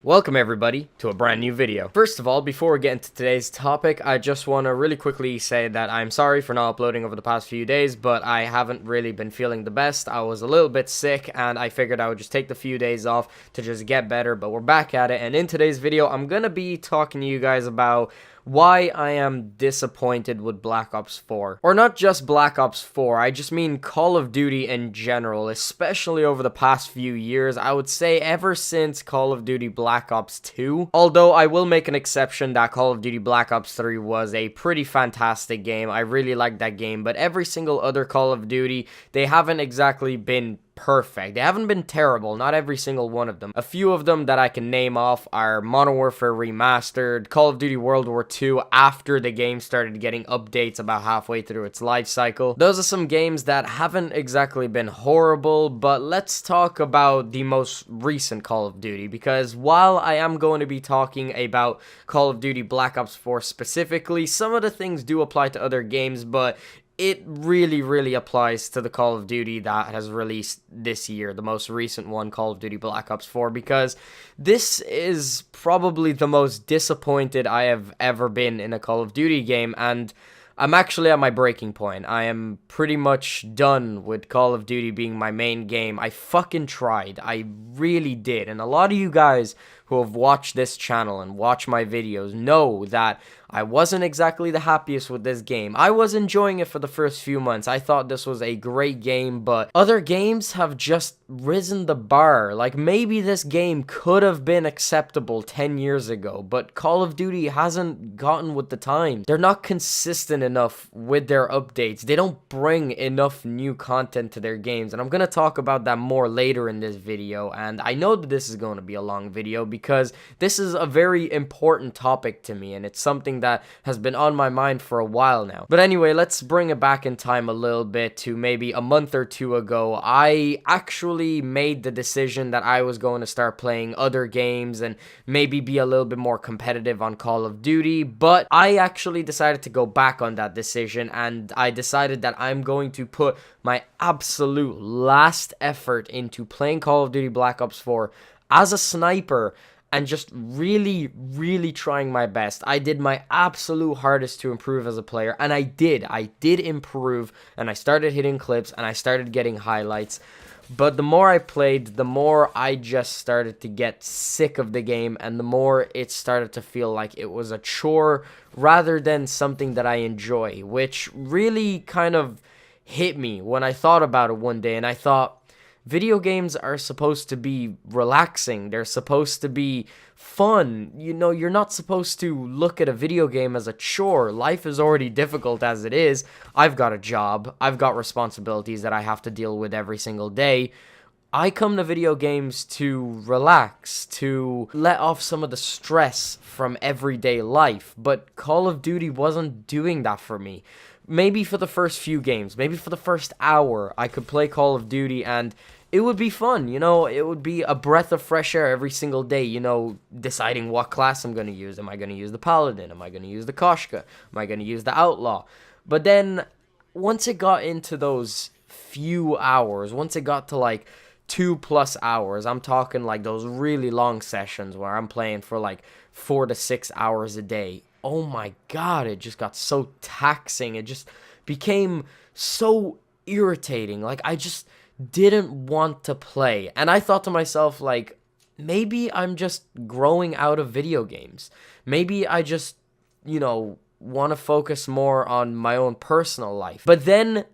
Welcome everybody to a brand new video. First of all, before we get into today's topic, I just want to really quickly say that I'm sorry for not uploading over the past few days, but I haven't really been feeling the best. I was a little bit sick and I figured I would just take the few days off to just get better, but we're back at it. And in today's video, I'm gonna be talking to you guys about why I am disappointed with Black Ops 4. Or not just Black Ops 4, I just mean Call of Duty in general, especially over the past few years. I would say ever since Call of Duty Black Ops 2. Although I will make an exception that Call of Duty Black Ops 3 was a pretty fantastic game. I really liked that game, but every single other Call of Duty, they haven't exactly been perfect. They haven't been terrible, not every single one of them. A few of them that I can name off are Modern Warfare Remastered, Call of Duty World War II after the game started getting updates about halfway through its life cycle. Those are some games that haven't exactly been horrible, but let's talk about the most recent Call of Duty, because while I am going to be talking about Call of Duty Black Ops 4 specifically, some of the things do apply to other games, but it really applies to the Call of Duty that has released this year, the most recent one, Call of Duty Black Ops 4, because this is probably the most disappointed I have ever been in a Call of Duty game, and I'm actually at my breaking point. I am pretty much done with Call of Duty being my main game. I fucking tried. I really did. And a lot of you guys who have watched this channel and watched my videos know that I wasn't exactly the happiest with this game. I was enjoying it for the first few months. I thought this was a great game, but other games have just risen the bar. Like, maybe this game could have been acceptable 10 years ago, but Call of Duty hasn't gotten with the time. They're not consistent enough with their updates. They don't bring enough new content to their games, and I'm gonna talk about that more later in this video. And I know that this is going to be a long video because this is a very important topic to me, and it's something that has been on my mind for a while now. But anyway, let's bring it back in time a little bit to maybe a month or two ago. I actually made the decision that I was going to start playing other games and maybe be a little bit more competitive on Call of Duty, but I actually decided to go back on that decision, and I decided that I'm going to put my absolute last effort into playing Call of Duty Black Ops 4 as a sniper and just really trying my best. I did my absolute hardest to improve as a player, and I did improve, and I started hitting clips, and I started getting highlights. But the more I played, the more I just started to get sick of the game, and the more it started to feel like it was a chore rather than something that I enjoy, which really kind of hit me when I thought about it one day, and I thought, video games are supposed to be relaxing. They're supposed to be fun. You know, you're not supposed to look at a video game as a chore. Life is already difficult as it is. I've got a job. I've got responsibilities that I have to deal with every single day. I come to video games to relax, to let off some of the stress from everyday life, but Call of Duty wasn't doing that for me. Maybe for the first few games, maybe for the first hour, I could play Call of Duty and it would be fun, you know, it would be a breath of fresh air every single day, you know, deciding what class I'm going to use. Am I going to use the Paladin? Am I going to use the Koshka? Am I going to use the Outlaw? But then, once it got into those few hours, once it got to like 2+ hours, I'm talking like those really long sessions where I'm playing for like 4 to 6 hours a day. Oh my god, it just got so taxing. It just became so irritating. Like, I just didn't want to play. And I thought to myself, like, maybe I'm just growing out of video games. Maybe I just, you know, want to focus more on my own personal life. But then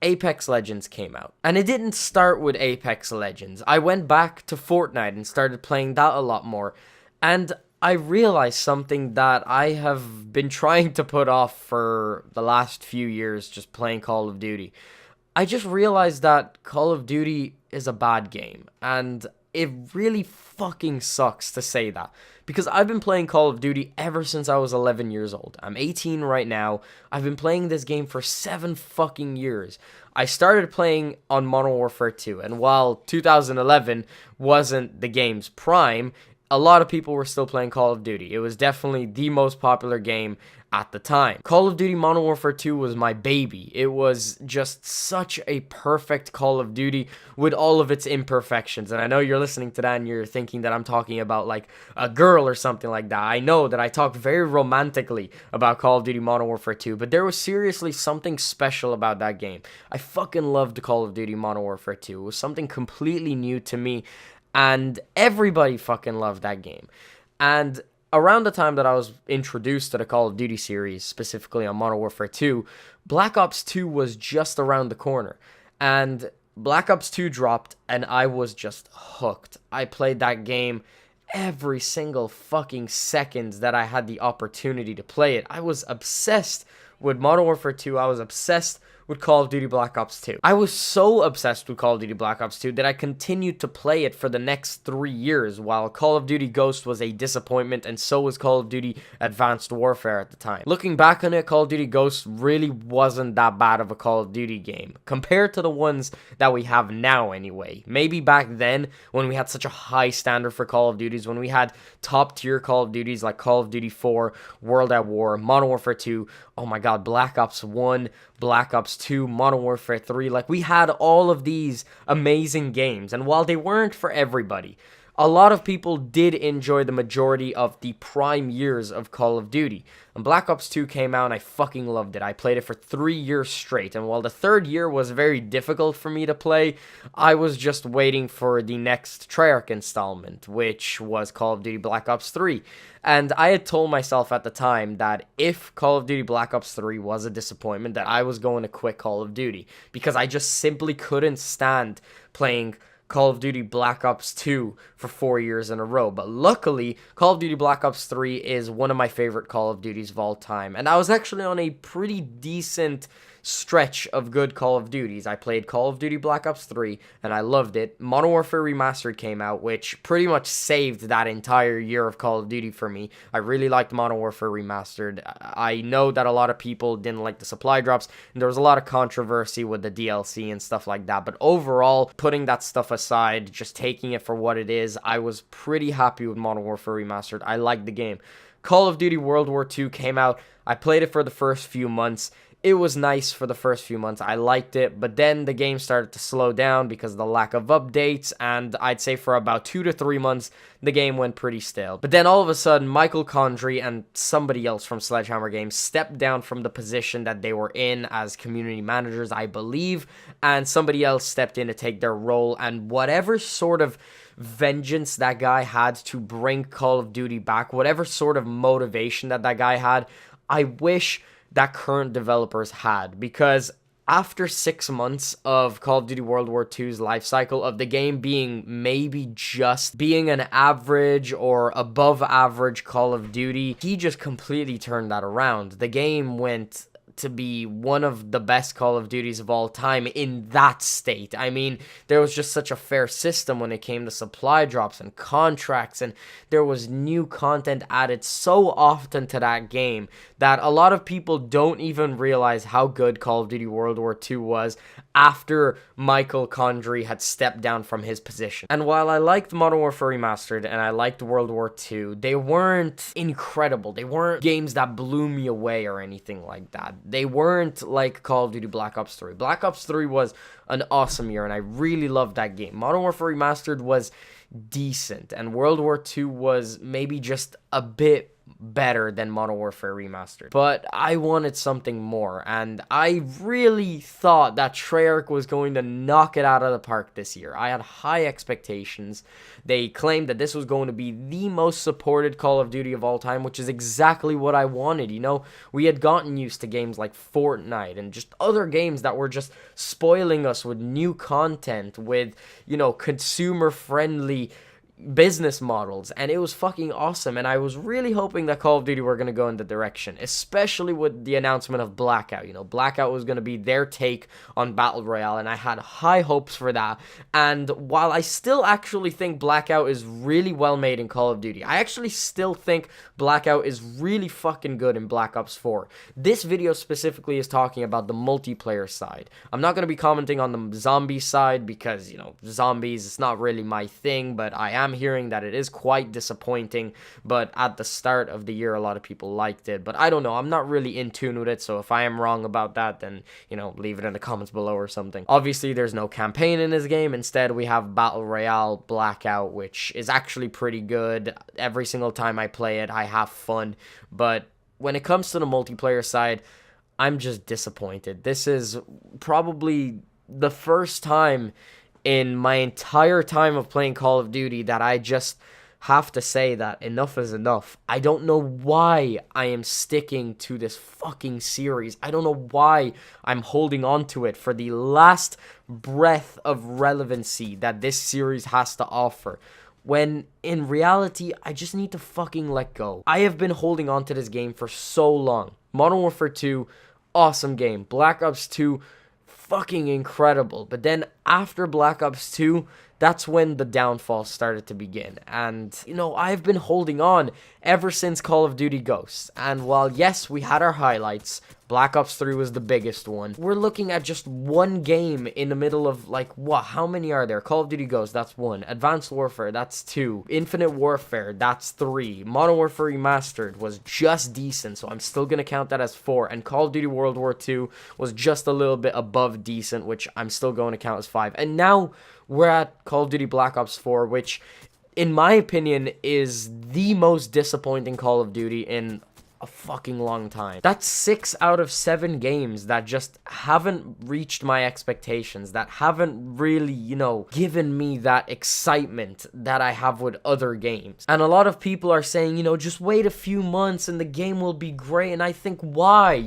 Apex Legends came out. And it didn't start with Apex Legends. I went back to Fortnite and started playing that a lot more. And I realized something that I have been trying to put off for the last few years, just playing Call of Duty. I just realized that Call of Duty is a bad game, and it really fucking sucks to say that, because I've been playing Call of Duty ever since I was 11 years old. I'm 18 right now. I've been playing this game for 7 fucking years. I started playing on Modern Warfare 2, and while 2011 wasn't the game's prime, a lot of people were still playing Call of Duty. It was definitely the most popular game at the time. Call of Duty Modern Warfare 2 was my baby. It was just such a perfect Call of Duty with all of its imperfections. And I know you're listening to that and you're thinking that I'm talking about like a girl or something like that. I know that I talk very romantically about Call of Duty Modern Warfare 2, but there was seriously something special about that game. I fucking loved Call of Duty Modern Warfare 2. It was something completely new to me, and everybody fucking loved that game. And around the time that I was introduced to the Call of Duty series, specifically on Modern Warfare 2, Black Ops 2 was just around the corner. And Black Ops 2 dropped, and I was just hooked. I played that game every single fucking second that I had the opportunity to play it. I was obsessed with Modern Warfare 2. I was obsessed with Call of Duty Black Ops 2. I was so obsessed with Call of Duty Black Ops 2 that I continued to play it for the next 3 years, while Call of Duty Ghost was a disappointment, and so was Call of Duty Advanced Warfare at the time. Looking back on it, Call of Duty Ghost really wasn't that bad of a Call of Duty game, compared to the ones that we have now anyway. Maybe back then, when we had such a high standard for Call of Duties, when we had top tier Call of Duties like Call of Duty 4, World at War, Modern Warfare 2, oh my god, Black Ops 1, Black Ops 2, Modern Warfare 3, like we had all of these amazing games, and while they weren't for everybody, a lot of people did enjoy the majority of the prime years of Call of Duty. And Black Ops 2 came out and I fucking loved it. I played it for 3 years straight, and while the third year was very difficult for me to play, I was just waiting for the next Treyarch installment, which was Call of Duty Black Ops 3. And I had told myself at the time that if Call of Duty Black Ops 3 was a disappointment, that I was going to quit Call of Duty, because I just simply couldn't stand playing Call of Duty Black Ops 2 for 4 years in a row. But luckily, Call of Duty Black Ops 3 is one of my favorite Call of Duties of all time. And I was actually on a pretty decent stretch of good Call of Duties. I played Call of Duty Black Ops 3 and I loved it. Modern Warfare Remastered came out, which pretty much saved that entire year of Call of Duty for me. I really liked Modern Warfare Remastered. I know that a lot of people didn't like the supply drops, and there was a lot of controversy with the DLC and stuff like that, but overall, putting that stuff aside, just taking it for what it is, I was pretty happy with Modern Warfare Remastered. I liked the game. Call of Duty World War II came out. I played it for the first few months. It was nice for the first few months. I liked it, but then the game started to slow down because of the lack of updates, and I'd say for about 2 to 3 months, the game went pretty stale. But then all of a sudden, Michael Condrey and somebody else from Sledgehammer Games stepped down from the position that they were in as community managers, I believe, and somebody else stepped in to take their role, and whatever sort of vengeance that guy had to bring Call of Duty back, whatever sort of motivation that guy had, I wish that current developers had, because after 6 months of Call of Duty World War II's life cycle, of the game being maybe just being an average or above average Call of Duty, he just completely turned that around. The game went to be one of the best Call of Duties of all time in that state. I mean, there was just such a fair system when it came to supply drops and contracts, and there was new content added so often to that game that a lot of people don't even realize how good Call of Duty World War II was after Michael Condrey had stepped down from his position. And while I liked Modern Warfare Remastered and I liked World War II, they weren't incredible. They weren't games that blew me away or anything like that. They weren't like Call of Duty Black Ops 3. Black Ops 3 was an awesome year, and I really loved that game. Modern Warfare Remastered was decent, and World War II was maybe just a bit better than Modern Warfare Remastered. But I wanted something more, and I really thought that Treyarch was going to knock it out of the park this year. I had high expectations. They claimed that this was going to be the most supported Call of Duty of all time, which is exactly what I wanted. You know, we had gotten used to games like Fortnite and just other games that were just spoiling us with new content, with, you know, consumer-friendly business models, and it was fucking awesome. And I was really hoping that Call of Duty were going to go in the direction, especially with the announcement of Blackout. You know, Blackout was going to be their take on Battle Royale, and I had high hopes for that. And while I still actually think Blackout is really well made in Call of Duty, I actually still think Blackout is really fucking good in Black Ops 4. This video specifically is talking about the multiplayer side. I'm not going to be commenting on the zombie side because, you know, zombies, it's not really my thing, but I am am hearing that it is quite disappointing, but at the start of the year, a lot of people liked it. But I don't know, I'm not really in tune with it, so if I am wrong about that, then, leave it in the comments below or something. Obviously, there's no campaign in this game. Instead, we have Battle Royale Blackout, which is actually pretty good. Every single time I play it, I have fun, but when it comes to the multiplayer side, I'm just disappointed. This is probably the first time in my entire time of playing Call of Duty that I just have to say that enough is enough. I don't know why I am sticking to this fucking series. I don't know why I'm holding on to it for the last breath of relevancy that this series has to offer, when in reality, I just need to fucking let go. I have been holding on to this game for so long. Modern Warfare 2, awesome game. Black Ops 2, fucking incredible. But then after Black Ops 2, that's when the downfall started to begin. And, I've been holding on ever since Call of Duty Ghosts. And while, yes, we had our highlights, Black Ops 3 was the biggest one, we're looking at just one game in the middle of, how many are there? Call of Duty Ghosts, that's 1. Advanced Warfare, that's 2. Infinite Warfare, that's 3. Modern Warfare Remastered was just decent, so I'm still gonna count that as 4. And Call of Duty World War 2 was just a little bit above decent, which I'm still going to count as 5. And now we're at Call of Duty Black Ops 4, which, in my opinion, is the most disappointing Call of Duty in a fucking long time. That's 6 out of 7 games that just haven't reached my expectations, that haven't really, given me that excitement that I have with other games. And a lot of people are saying, just wait a few months and the game will be great. And I think, why,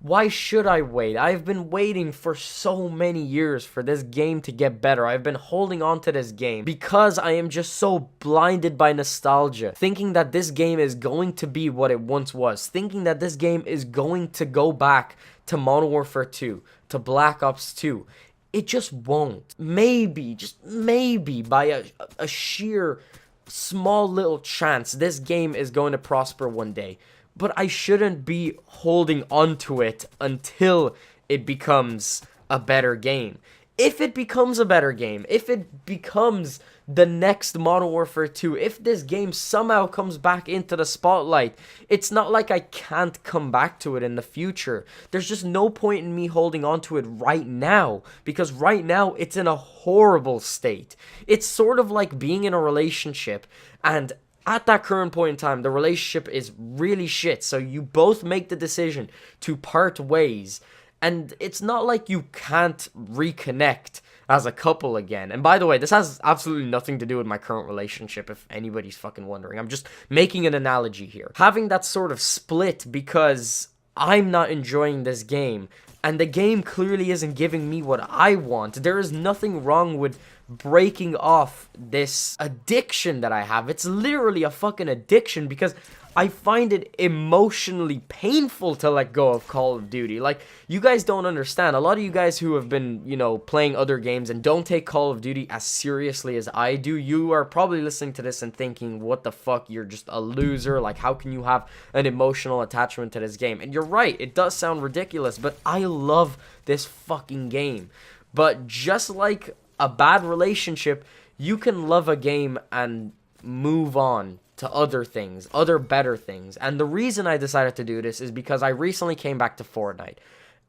Why should I wait? I've been waiting for so many years for this game to get better. I've been holding on to this game because I am just so blinded by nostalgia, thinking that this game is going to be what it once was, thinking that this game is going to go back to Modern Warfare 2, to Black Ops 2. It just won't. Maybe, just maybe, by a sheer small little chance, this game is going to prosper one day. But I shouldn't be holding on to it until it becomes a better game. If it becomes a better game, if it becomes the next Modern Warfare 2, if this game somehow comes back into the spotlight, it's not like I can't come back to it in the future. There's just no point in me holding on to it right now, because right now it's in a horrible state. It's sort of like being in a relationship, and at that current point in time, the relationship is really shit, so you both make the decision to part ways, and it's not like you can't reconnect as a couple again. And by the way, this has absolutely nothing to do with my current relationship, if anybody's fucking wondering. I'm just making an analogy here. Having that sort of split because I'm not enjoying this game, and the game clearly isn't giving me what I want. There is nothing wrong with breaking off this addiction that I have. It's literally a fucking addiction because I find it emotionally painful to let go of Call of Duty. Like, you guys don't understand. A lot of you guys who have been, playing other games and don't take Call of Duty as seriously as I do, you are probably listening to this and thinking, what the fuck, you're just a loser. Like, how can you have an emotional attachment to this game? And you're right, it does sound ridiculous, but I love this fucking game. But just like a bad relationship, you can love a game and move on to other things, other better things. And the reason I decided to do this is because I recently came back to Fortnite,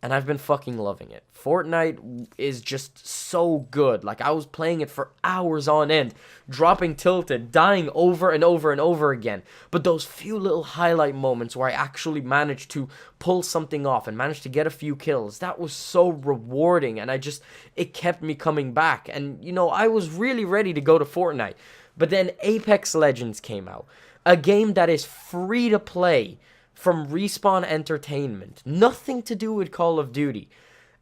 and I've been fucking loving it. Fortnite is just so good. Like, I was playing it for hours on end, dropping tilted, dying over and over and over again. But those few little highlight moments where I actually managed to pull something off and managed to get a few kills, that was so rewarding, and it kept me coming back. And, I was really ready to go to Fortnite. But then Apex Legends came out, a game that is free to play from Respawn Entertainment, nothing to do with Call of Duty,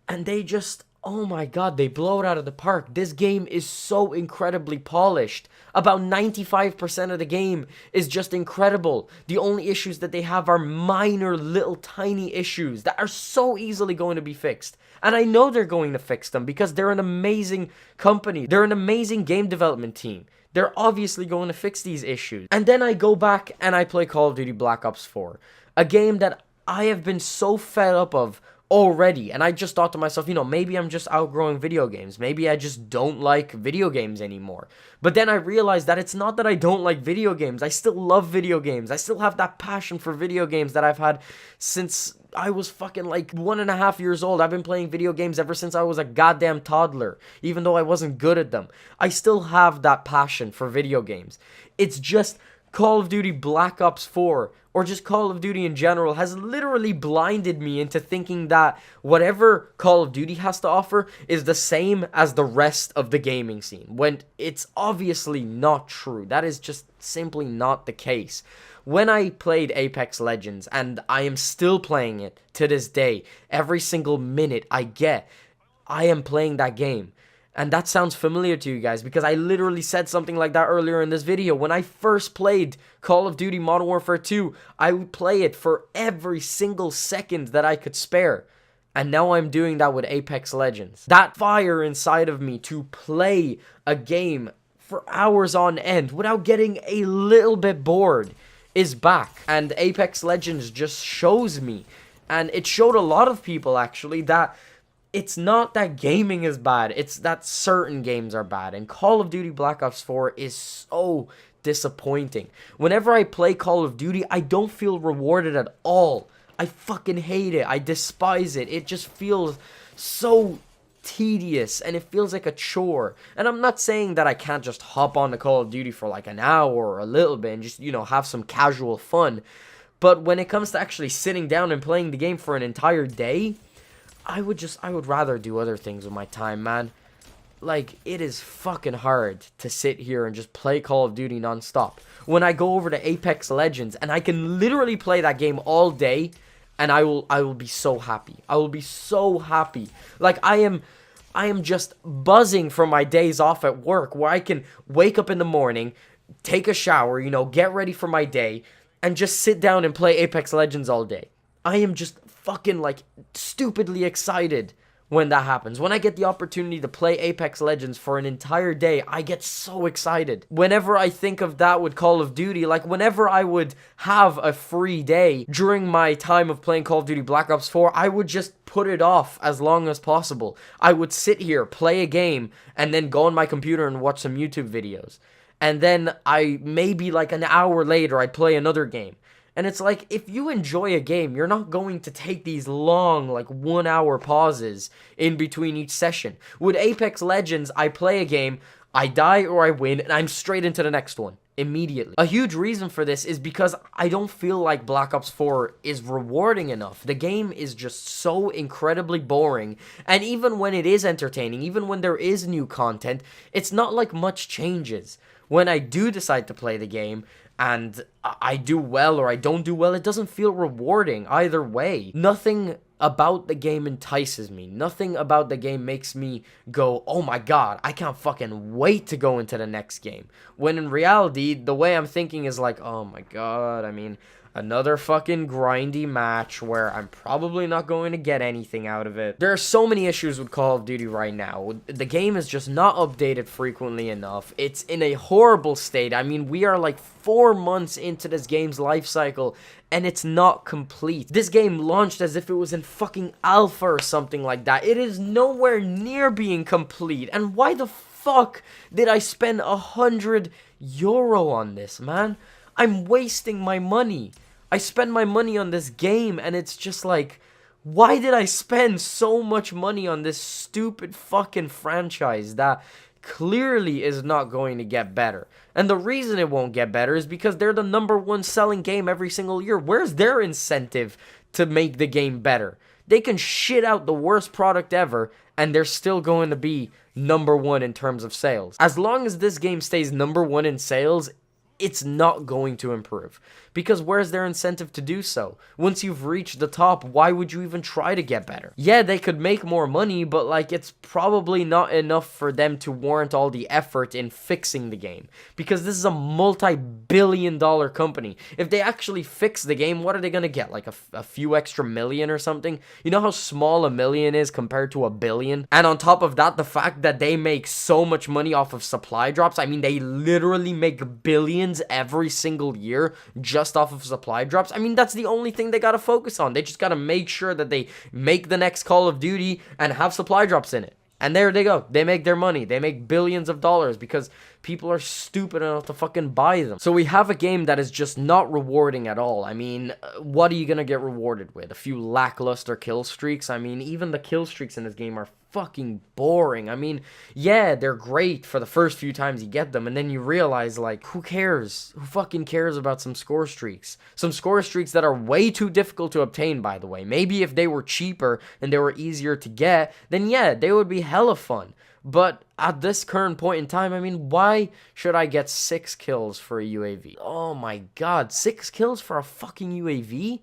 and they just, oh my god, they blow it out of the park. This game is so incredibly polished. About 95% of the game is just incredible. The only issues that they have are minor little tiny issues that are so easily going to be fixed. And I know they're going to fix them because they're an amazing company. They're an amazing game development team. They're obviously going to fix these issues. And then I go back and I play Call of Duty Black Ops 4, a game that I have been so fed up of already. And I just thought to myself, maybe I'm just outgrowing video games. Maybe I just don't like video games anymore. But then I realized that it's not that I don't like video games. I still love video games. I still have that passion for video games that I've had since I was fucking like 1.5 years old. I've been playing video games ever since I was a goddamn toddler, even though I wasn't good at them. I still have that passion for video games. It's just Call of Duty Black Ops 4, or just Call of Duty in general, has literally blinded me into thinking that whatever Call of Duty has to offer is the same as the rest of the gaming scene, when it's obviously not true. That is just simply not the case. When I played Apex Legends, and I am still playing it to this day, every single minute I get, I am playing that game. And that sounds familiar to you guys, because I literally said something like that earlier in this video. When I first played Call of Duty Modern Warfare 2, I would play it for every single second that I could spare. And now I'm doing that with Apex Legends. That fire inside of me to play a game for hours on end without getting a little bit bored is back. And Apex Legends just shows me, and it showed a lot of people actually, that it's not that gaming is bad, it's that certain games are bad. And Call of Duty Black Ops 4 is so disappointing. Whenever I play Call of Duty, I don't feel rewarded at all. I fucking hate it. I despise it. It just feels so tedious, and it feels like a chore. And I'm not saying that I can't just hop on the Call of Duty for like an hour or a little bit and just, have some casual fun. But when it comes to actually sitting down and playing the game for an entire day, I would rather do other things with my time, man. Like, it is fucking hard to sit here and just play Call of Duty nonstop. When I go over to Apex Legends and I can literally play that game all day, and I will be so happy. I will be so happy. Like, I am just buzzing from my days off at work, where I can wake up in the morning, take a shower, get ready for my day, and just sit down and play Apex Legends all day. I am just fucking like stupidly excited when that happens. When I get the opportunity to play Apex Legends for an entire day, I get so excited. Whenever I think of that with Call of Duty, like whenever I would have a free day during my time of playing Call of Duty Black Ops 4, I would just put it off as long as possible. I would sit here, play a game, and then go on my computer and watch some YouTube videos. And then maybe like an hour later, I'd play another game. And it's like, if you enjoy a game, you're not going to take these long, like 1 hour pauses in between each session. With Apex Legends, I play a game, I die or I win, and I'm straight into the next one immediately. A huge reason for this is because I don't feel like Black Ops 4 is rewarding enough. The game is just so incredibly boring, and even when it is entertaining, even when there is new content, it's not like much changes. When I do decide to play the game, and I do well or I don't do well, it doesn't feel rewarding either way. Nothing about the game entices me. Nothing about the game makes me go, oh my god, I can't fucking wait to go into the next game. When in reality, the way I'm thinking is like, oh my god, another fucking grindy match where I'm probably not going to get anything out of it. There are so many issues with Call of Duty right now. The game is just not updated frequently enough. It's in a horrible state. We are like 4 months into this game's life cycle, and it's not complete. This game launched as if it was in fucking alpha or something like that. It is nowhere near being complete. And why the fuck did I spend €100 on this, man? I'm wasting my money. I spend my money on this game, and it's just like, why did I spend so much money on this stupid fucking franchise that clearly is not going to get better? And the reason it won't get better is because they're the #1 selling game every single year. Where's their incentive to make the game better? They can shit out the worst product ever, and they're still going to be #1 in terms of sales. As long as this game stays #1 in sales, it's not going to improve. Because where's their incentive to do so? Once you've reached the top, why would you even try to get better? Yeah, they could make more money, but like, it's probably not enough for them to warrant all the effort in fixing the game. Because this is a multi-billion-dollar company. If they actually fix the game, what are they gonna get? Like a few extra million or something? You know how small a million is compared to a billion? And on top of that, the fact that they make so much money off of supply drops, they literally make billions billions every single year just off of supply drops. I mean, that's the only thing they gotta focus on. They just gotta make sure that they make the next Call of Duty and have supply drops in it. And there they go. They make their money. They make billions of dollars because people are stupid enough to fucking buy them. So we have a game that is just not rewarding at all. I mean, what are you gonna get rewarded with? A few lackluster kill streaks? I mean, even the kill streaks in this game are fucking boring. I mean, yeah, they're great for the first few times you get them, and then you realize, like, who cares? Who fucking cares about some score streaks? Some score streaks that are way too difficult to obtain, by the way. Maybe if they were cheaper and they were easier to get, then yeah, they would be hella fun. But at this current point in time, I mean, why should I get 6 kills for a UAV? Oh my god, 6 kills for a fucking UAV?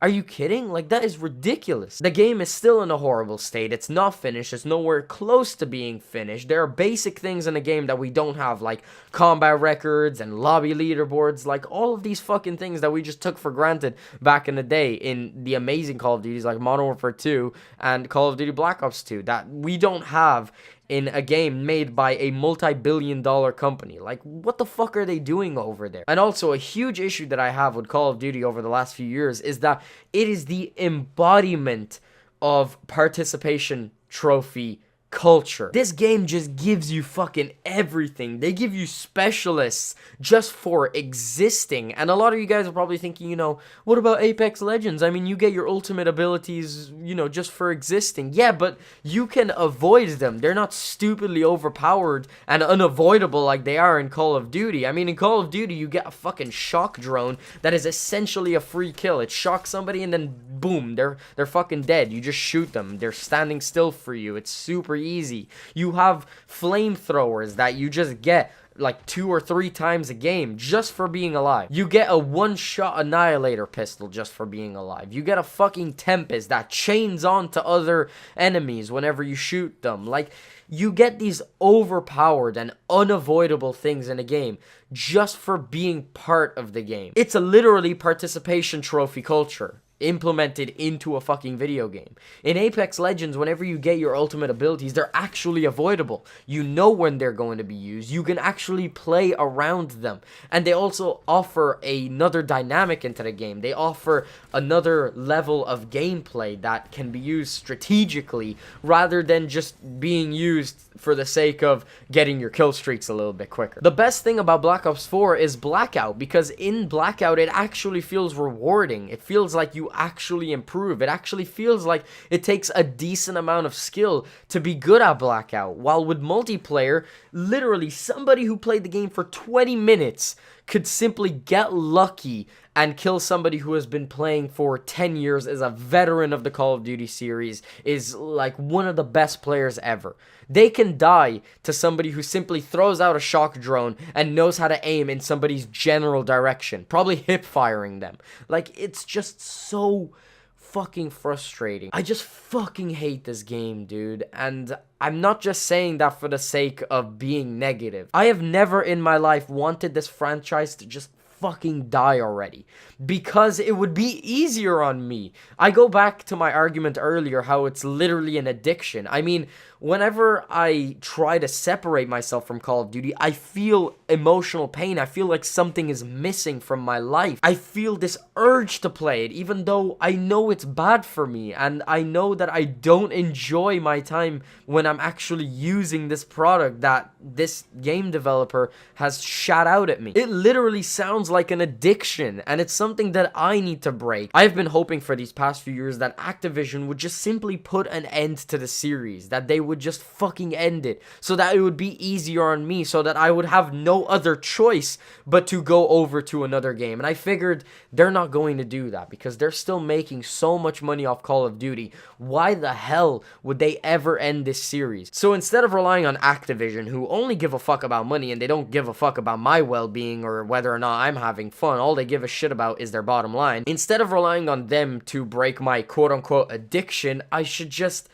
Are you kidding? Like, that is ridiculous. The game is still in a horrible state. It's not finished. It's nowhere close to being finished. There are basic things in the game that we don't have, like combat records and lobby leaderboards, like all of these fucking things that we just took for granted back in the day in the amazing Call of Duties like Modern Warfare 2 and Call of Duty Black Ops 2 that we don't have in a game made by a multi-billion-dollar company. Like, what the fuck are they doing over there? And also, a huge issue that I have with Call of Duty over the last few years is that it is the embodiment of participation trophy culture. This game just gives you fucking everything. They give you specialists just for existing. And a lot of you guys are probably thinking, you know, what about Apex Legends? I mean, you get your ultimate abilities, you know, just for existing. Yeah, but you can avoid them. They're not stupidly overpowered and unavoidable like they are in Call of Duty. I mean, in Call of Duty, you get a fucking shock drone that is essentially a free kill. It shocks somebody and then boom, they're fucking dead. You just shoot them. They're standing still for you. It's super easy. You have flamethrowers that you just get like 2 or 3 times a game just for being alive. You get a one-shot annihilator pistol just for being alive. You get a fucking Tempest that chains on to other enemies whenever you shoot them. Like, you get these overpowered and unavoidable things in a game just for being part of the game. It's a literally participation trophy culture implemented into a fucking video game. In Apex Legends, whenever you get your ultimate abilities, they're actually avoidable. You know when they're going to be used. You can actually play around them. And they also offer another dynamic into the game. They offer another level of gameplay that can be used strategically rather than just being used for the sake of getting your kill streaks a little bit quicker. The best thing about Black Ops 4 is Blackout, because in Blackout it actually feels rewarding. It feels like you actually improve. It actually feels like it takes a decent amount of skill to be good at Blackout. While with multiplayer, literally somebody who played the game for 20 minutes could simply get lucky and kill somebody who has been playing for 10 years, is a veteran of the Call of Duty series, is like one of the best players ever. They can die to somebody who simply throws out a shock drone and knows how to aim in somebody's general direction, probably hip firing them. Like, it's just so fucking frustrating. I just fucking hate this game, dude. And I'm not just saying that for the sake of being negative. I have never in my life wanted this franchise to just fucking die already, because it would be easier on me. I go back to my argument earlier how it's literally an addiction. I mean, whenever I try to separate myself from Call of Duty, I feel emotional pain. I feel like something is missing from my life. I feel this urge to play it, even though I know it's bad for me, and I know that I don't enjoy my time when I'm actually using this product that this game developer has shot out at me. It literally sounds like an addiction, and it's something that I need to break. I've been hoping for these past few years that Activision would just simply put an end to the series, that they would just fucking end it, so that it would be easier on me, so that I would have no other choice but to go over to another game. And I figured they're not going to do that, because they're still making so much money off Call of Duty. Why the hell would they ever end this series? So instead of relying on Activision, who only give a fuck about money and they don't give a fuck about my well-being or whether or not I'm having fun, all they give a shit about is their bottom line. Instead of relying on them to break my quote-unquote addiction, I should just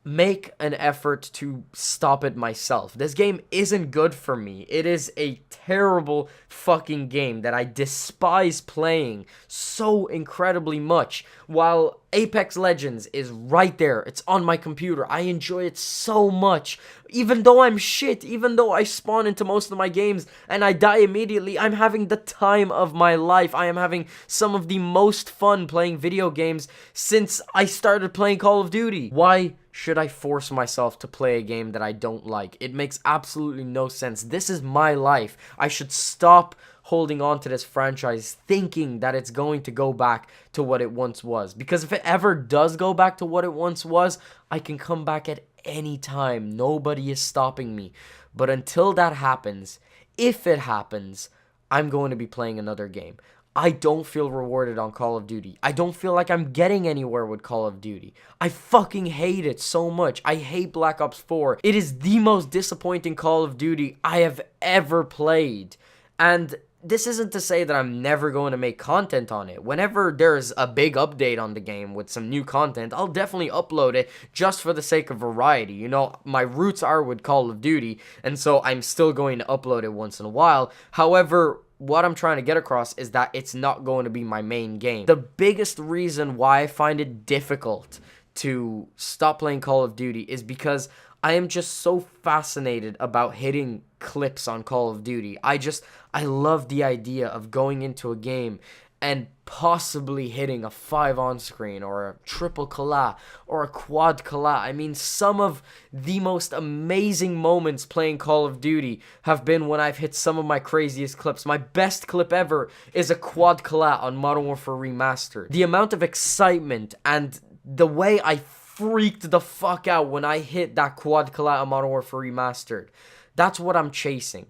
make an effort to stop it myself. This game isn't good for me. It is a terrible fucking game that I despise playing so incredibly much, while Apex Legends is right there. It's on my computer. I enjoy it so much. Even though I'm shit, even though I spawn into most of my games and I die immediately, I'm having the time of my life. I am having some of the most fun playing video games since I started playing Call of Duty. Why should I force myself to play a game that I don't like? It makes absolutely no sense. This is my life. I should stop holding on to this franchise thinking that it's going to go back to what it once was. Because if it ever does go back to what it once was, I can come back at any time. Nobody is stopping me. But until that happens, if it happens, I'm going to be playing another game. I don't feel rewarded on Call of Duty. I don't feel like I'm getting anywhere with Call of Duty. I fucking hate it so much. I hate Black Ops 4. It is the most disappointing Call of Duty I have ever played. And this isn't to say that I'm never going to make content on it. Whenever there's a big update on the game with some new content, I'll definitely upload it just for the sake of variety. You know, my roots are with Call of Duty, and so I'm still going to upload it once in a while. However, what I'm trying to get across is that it's not going to be my main game. The biggest reason why I find it difficult to stop playing Call of Duty is because I am just so fascinated about hitting clips on Call of Duty. I love the idea of going into a game and possibly hitting a 5 on screen or a triple kala or a quad kala. I mean, some of the most amazing moments playing Call of Duty have been when I've hit some of my craziest clips. My best clip ever is a quad kala on Modern Warfare Remastered. The amount of excitement and the way I freaked the fuck out when I hit that quad kala on Modern Warfare Remastered, that's what I'm chasing.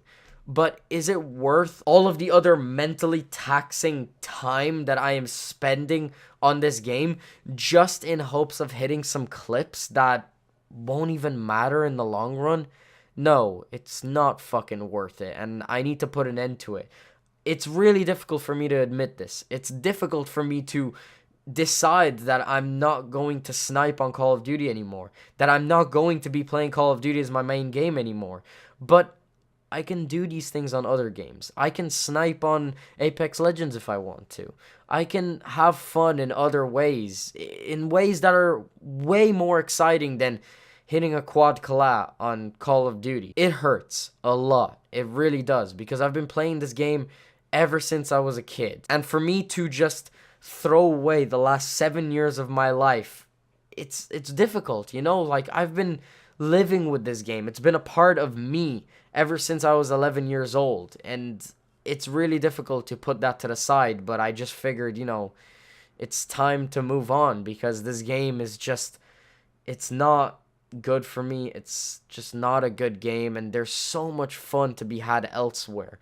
But is it worth all of the other mentally taxing time that I am spending on this game just in hopes of hitting some clips that won't even matter in the long run? No, it's not fucking worth it, and I need to put an end to it. It's really difficult for me to admit this. It's difficult for me to decide that I'm not going to snipe on Call of Duty anymore, that I'm not going to be playing Call of Duty as my main game anymore. But I can do these things on other games. I can snipe on Apex Legends if I want to. I can have fun in other ways, in ways that are way more exciting than hitting a quad kala on Call of Duty. It hurts a lot. It really does, because I've been playing this game ever since I was a kid. And for me to just throw away the last 7 years of my life, it's difficult, you know? Like, I've been living with this game. It's been a part of me ever since I was 11 years old, and it's really difficult to put that to the side, but I just figured, you know, it's time to move on, because this game is just, it's not good for me. It's just not a good game, and there's so much fun to be had elsewhere,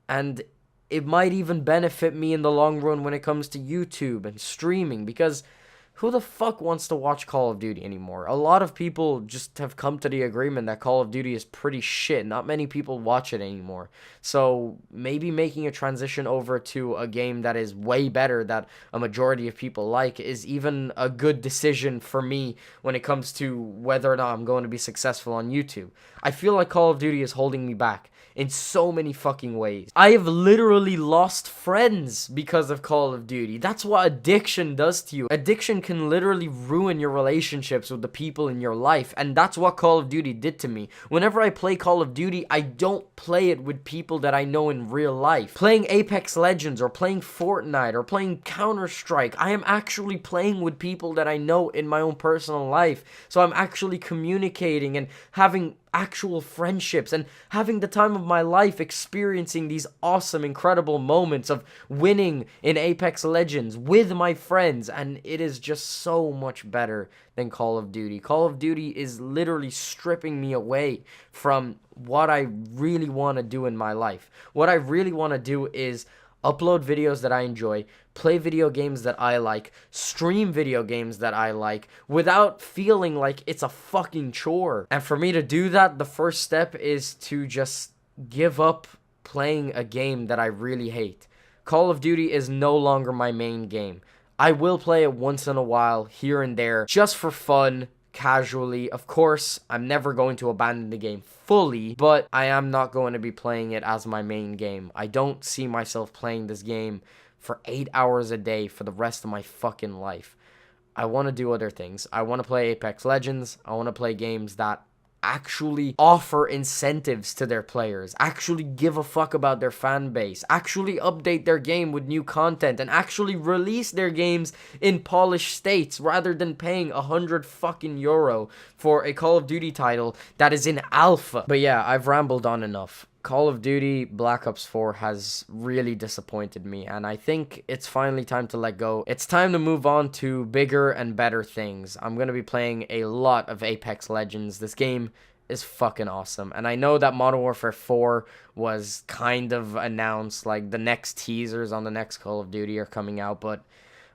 and it might even benefit me in the long run when it comes to YouTube and streaming, because who the fuck wants to watch Call of Duty anymore? A lot of people just have come to the agreement that Call of Duty is pretty shit. Not many people watch it anymore. So maybe making a transition over to a game that is way better, that a majority of people like, is even a good decision for me when it comes to whether or not I'm going to be successful on YouTube. I feel like Call of Duty is holding me back in so many fucking ways. I have literally lost friends because of Call of Duty. That's what addiction does to you. Addiction can literally ruin your relationships with the people in your life, and that's what Call of Duty did to me. Whenever I play Call of Duty, I don't play it with people that I know in real life. Playing Apex Legends or playing Fortnite or playing Counter-Strike, I am actually playing with people that I know in my own personal life. So I'm actually communicating and having actual friendships and having the time of my life, experiencing these awesome, incredible moments of winning in Apex Legends with my friends, and it is just so much better than Call of Duty. Call of Duty is literally stripping me away from what I really want to do in my life. What I really want to do is upload videos that I enjoy, play video games that I like, stream video games that I like, without feeling like it's a fucking chore. And for me to do that, the first step is to just give up playing a game that I really hate. Call of Duty is no longer my main game. I will play it once in a while, here and there, just for fun, casually. Of course, I'm never going to abandon the game fully, but I am not going to be playing it as my main game. I don't see myself playing this game for 8 hours a day for the rest of my fucking life. I want to do other things. I want to play Apex Legends. I want to play games that actually offer incentives to their players, actually give a fuck about their fan base, actually update their game with new content, and actually release their games in polished states rather than paying 100 fucking euro for a Call of Duty title that is in alpha. But yeah, I've rambled on enough. Call of Duty Black Ops 4 has really disappointed me, and I think it's finally time to let go. It's time to move on to bigger and better things. I'm going to be playing a lot of Apex Legends. This game is fucking awesome, and I know that Modern Warfare 4 was kind of announced, like the next teasers on the next Call of Duty are coming out, but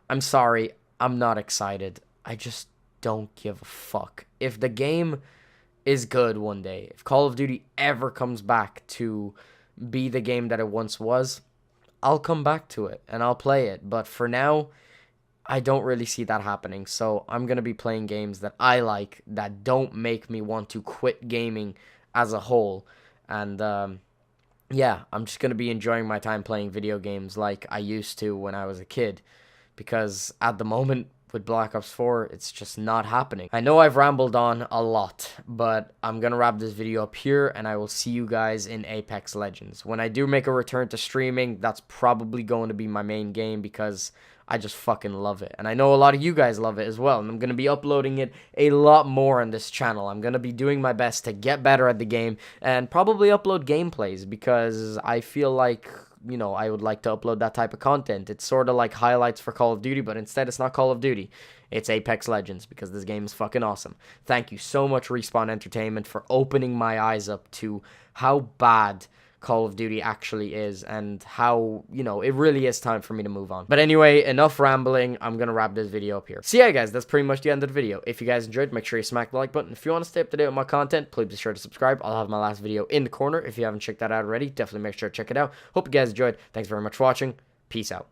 I'm sorry, I'm not excited. I just don't give a fuck. If the game is good one day, if Call of Duty ever comes back to be the game that it once was, I'll come back to it and I'll play it. But for now, I don't really see that happening. So I'm going to be playing games that I like, that don't make me want to quit gaming as a whole. And yeah, I'm just going to be enjoying my time playing video games like I used to when I was a kid. Because at the moment, with Black Ops 4, it's just not happening. I know I've rambled on a lot, but I'm gonna wrap this video up here, and I will see you guys in Apex Legends. When I do make a return to streaming, that's probably going to be my main game because I just fucking love it. And I know a lot of you guys love it as well, and I'm gonna be uploading it a lot more on this channel. I'm gonna be doing my best to get better at the game and probably upload gameplays because I feel like, you know, I would like to upload that type of content. It's sort of like highlights for Call of Duty, but instead it's not Call of Duty. It's Apex Legends because this game is fucking awesome. Thank you so much, Respawn Entertainment, for opening my eyes up to how bad Call of Duty actually is and how, you know, it really is time for me to move on. But anyway, enough rambling. I'm gonna wrap this video up here. So yeah, guys, that's pretty much the end of the video. If you guys enjoyed, make sure you smack the like button. If you want to stay up to date with my content, please be sure to subscribe. I'll have my last video in the corner. If you haven't checked that out already, definitely make sure to check it out. Hope you guys enjoyed. Thanks very much for watching. Peace out.